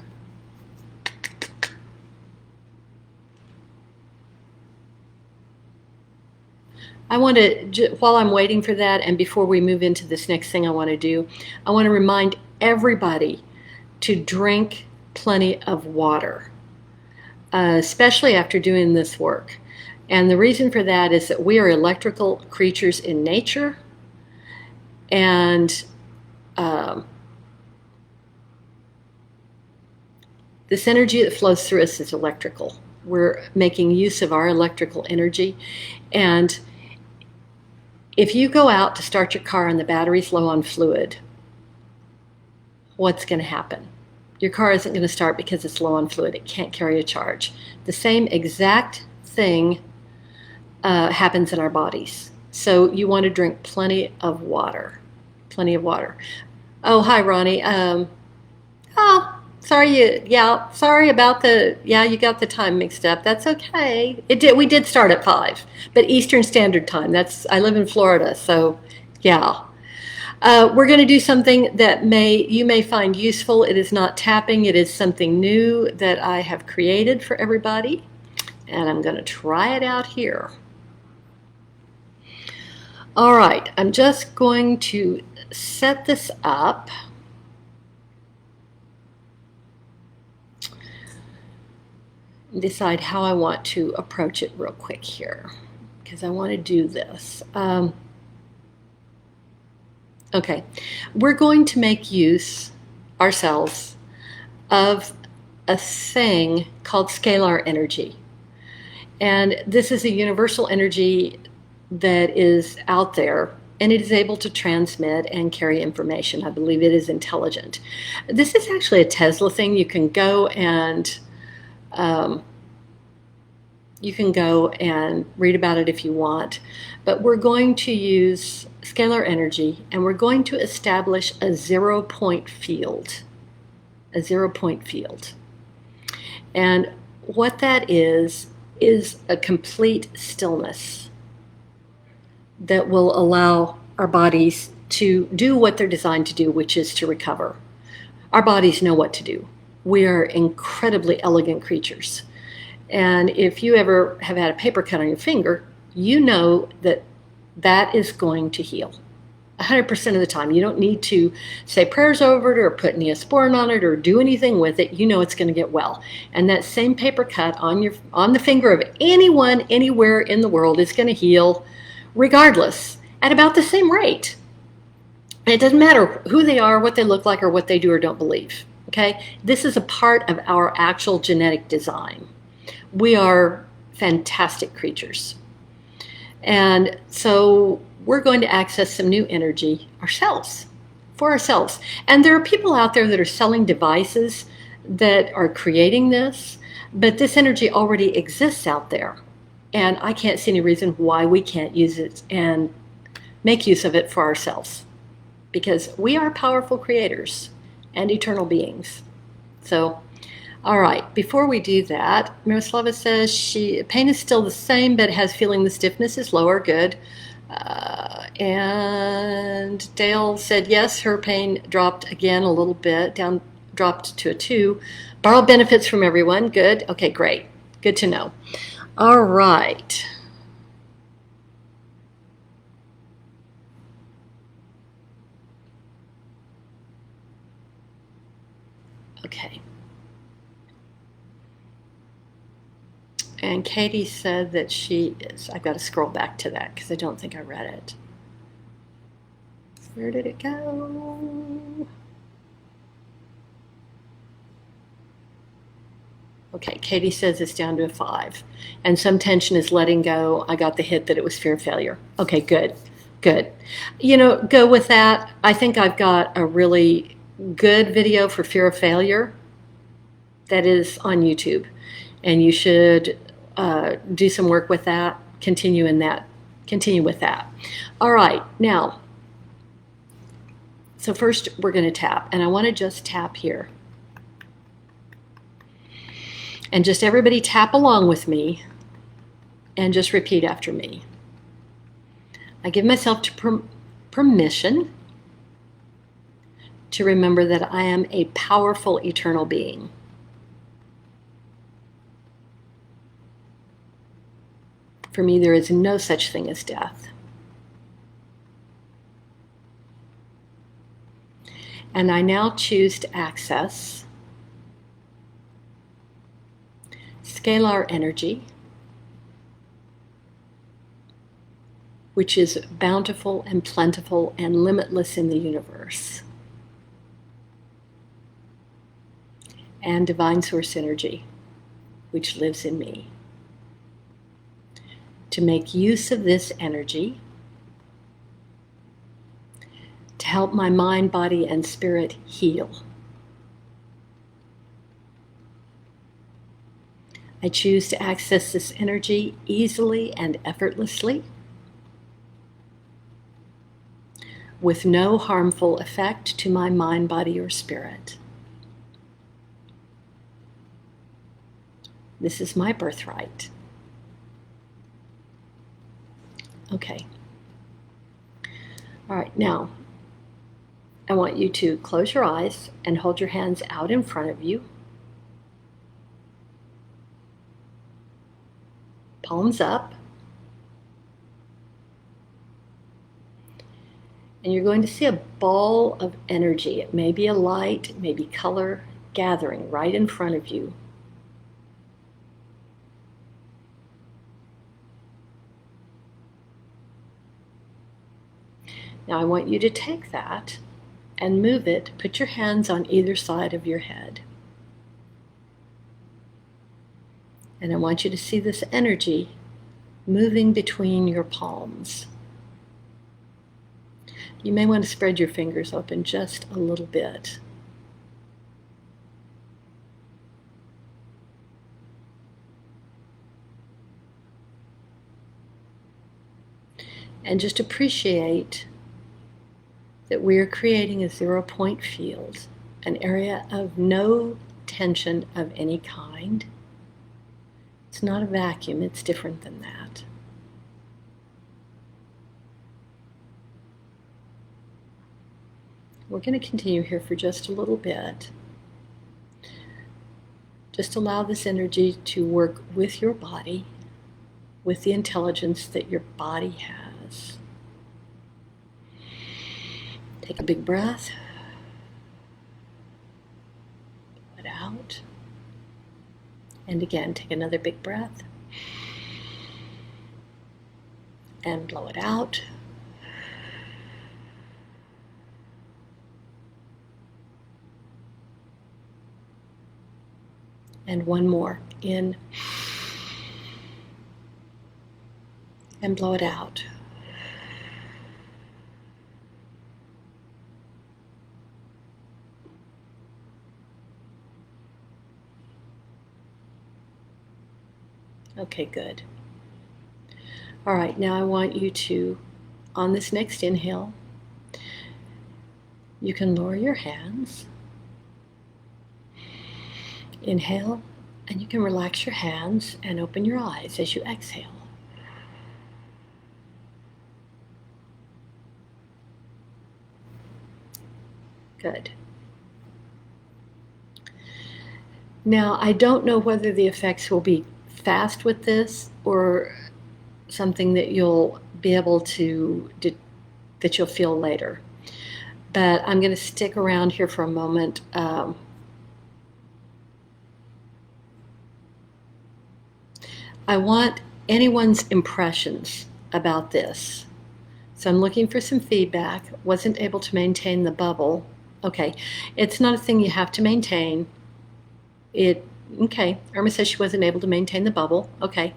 I want to, while I'm waiting for that, and before we move into this next thing I want to do, I want to remind everybody to drink plenty of water, especially after doing this work. And the reason for that is that we are electrical creatures in nature, and this energy that flows through us is electrical. We're making use of our electrical energy, and if you go out to start your car and the battery's low on fluid, what's going to happen? Your car isn't going to start because it's low on fluid. It can't carry a charge. The same exact thing happens in our bodies. So you want to drink plenty of water. Plenty of water. Oh, hi, Ronnie. Sorry about you got the time mixed up. That's okay. We did start at 5, but Eastern Standard Time. I live in Florida, so yeah. We're going to do something that you may find useful. It is not tapping. It is something new that I have created for everybody, and I'm going to try it out here. All right, I'm just going to set this up. Decide how I want to approach it real quick here, because I want to do this. Okay, we're going to make use ourselves of a thing called scalar energy. And this is a universal energy that is out there, and it is able to transmit and carry information. I believe it is intelligent. This is actually a Tesla thing. You can go and read about it if you want, but we're going to use scalar energy, and we're going to establish a 0-point field. A 0-point field. And what that is a complete stillness that will allow our bodies to do what they're designed to do, which is to recover. Our bodies know what to do. We are incredibly elegant creatures. And if you ever have had a paper cut on your finger, you know that that is going to heal 100% of the time. You don't need to say prayers over it or put Neosporin on it or do anything with it. You know it's going to get well. And that same paper cut on the finger of anyone, anywhere in the world is going to heal regardless at about the same rate. And it doesn't matter who they are, what they look like, or what they do or don't believe. Okay? This is a part of our actual genetic design. We are fantastic creatures. And so we're going to access some new energy ourselves for ourselves. And there are people out there that are selling devices that are creating this, but this energy already exists out there. And I can't see any reason why we can't use it and make use of it for ourselves, because we are powerful creators and eternal beings. So, all right, before we do that, Miroslava says pain is still the same, but has feeling the stiffness is lower. Good. And Dale said yes, her pain dropped again a little bit, dropped to a 2. Borrow benefits from everyone. Good. Okay, great. Good to know. All right. Okay. And Katie said that she is. I've got to scroll back to that because I don't think I read it. Where did it go? Okay, Katie says it's down to a 5. And some tension is letting go. I got the hit that it was fear of failure. Okay, good. Good. Go with that. I think I've got a really good video for fear of failure that is on YouTube. And you should do some work with that. Continue with that. All right, now, so first we're going to tap. And I want to just tap here. And just everybody tap along with me and just repeat after me. I give myself permission to remember that I am a powerful eternal being. For me, there is no such thing as death. And I now choose to access scalar energy, which is bountiful and plentiful and limitless in the universe, and divine source energy, which lives in me. To make use of this energy to help my mind, body, and spirit heal. I choose to access this energy easily and effortlessly, with no harmful effect to my mind, body, or spirit. This is my birthright. Okay. All right, now I want you to close your eyes and hold your hands out in front of you. Palms up. And you're going to see a ball of energy. It may be a light, it may be color, gathering right in front of you. Now I want you to take that and move it. Put your hands on either side of your head. And I want you to see this energy moving between your palms. You may want to spread your fingers open just a little bit. And just appreciate that we are creating a 0-point field, an area of no tension of any kind. It's not a vacuum, it's different than that. We're going to continue here for just a little bit. Just allow this energy to work with your body, with the intelligence that your body has. Take a big breath. Blow it out. And again, take another big breath. And blow it out. And one more. In. And blow it out. Okay, good. All right, now I want you to, on this next inhale, you can lower your hands. Inhale, and you can relax your hands and open your eyes as you exhale. Good. Now, I don't know whether the effects will be fast with this or something that you'll be able to, that you'll feel later. But I'm going to stick around here for a moment. I want anyone's impressions about this. So I'm looking for some feedback. Wasn't able to maintain the bubble. Okay, it's not a thing you have to maintain. Okay, Irma says she wasn't able to maintain the bubble. Okay,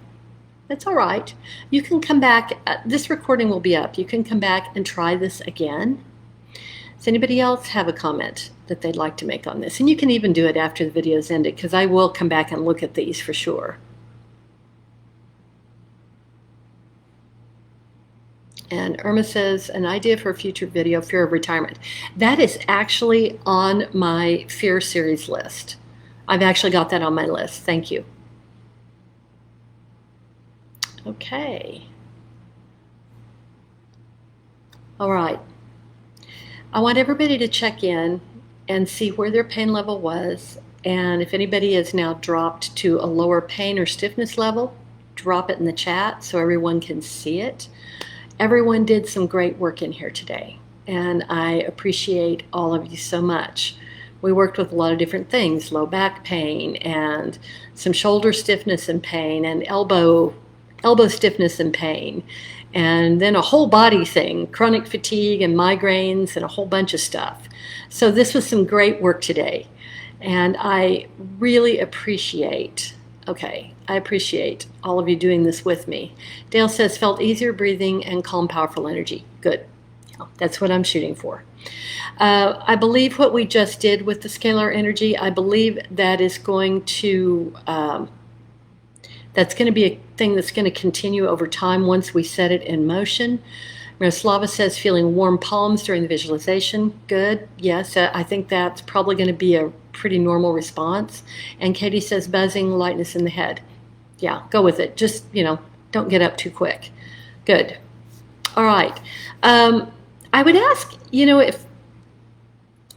that's all right. You can come back. This recording will be up. You can come back and try this again. Does anybody else have a comment that they'd like to make on this? And you can even do it after the video's ended, because I will come back and look at these for sure. And Irma says, an idea for a future video, fear of retirement. That is actually on my fear series list. I've actually got that on my list. Thank you. Okay. All right. I want everybody to check in and see where their pain level was. And if anybody has now dropped to a lower pain or stiffness level, drop it in the chat so everyone can see it. Everyone did some great work in here today, and I appreciate all of you so much. We worked with a lot of different things, low back pain and some shoulder stiffness and pain and elbow stiffness and pain, and then a whole body thing, chronic fatigue and migraines and a whole bunch of stuff. So this was some great work today, and I really appreciate, I appreciate all of you doing this with me. Dale says, felt easier breathing and calm, powerful energy. Good. That's what I'm shooting for. I believe what we just did with the scalar energy, I believe that is going to, that's going to be a thing that's going to continue over time once we set it in motion. Miroslava says, feeling warm palms during the visualization. Good. Yes, I think that's probably going to be a pretty normal response. And Katie says, buzzing, lightness in the head. Yeah, go with it. Just, don't get up too quick. Good. All right. I would ask, if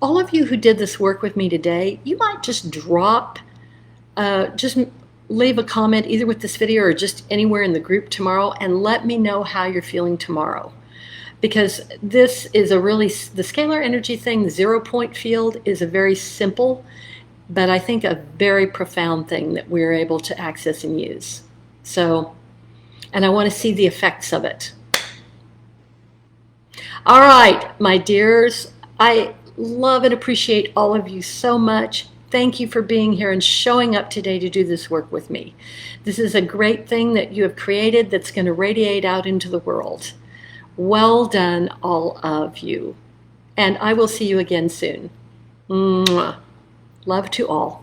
all of you who did this work with me today, you might just just leave a comment either with this video or just anywhere in the group tomorrow and let me know how you're feeling tomorrow. Because this is the scalar energy thing, the 0-point field, is a very simple, but I think a very profound thing that we're able to access and use. So, and I want to see the effects of it. All right, my dears, I love and appreciate all of you so much. Thank you for being here and showing up today to do this work with me. This is a great thing that you have created that's going to radiate out into the world. Well done, all of you. And I will see you again soon. Mwah. Love to all.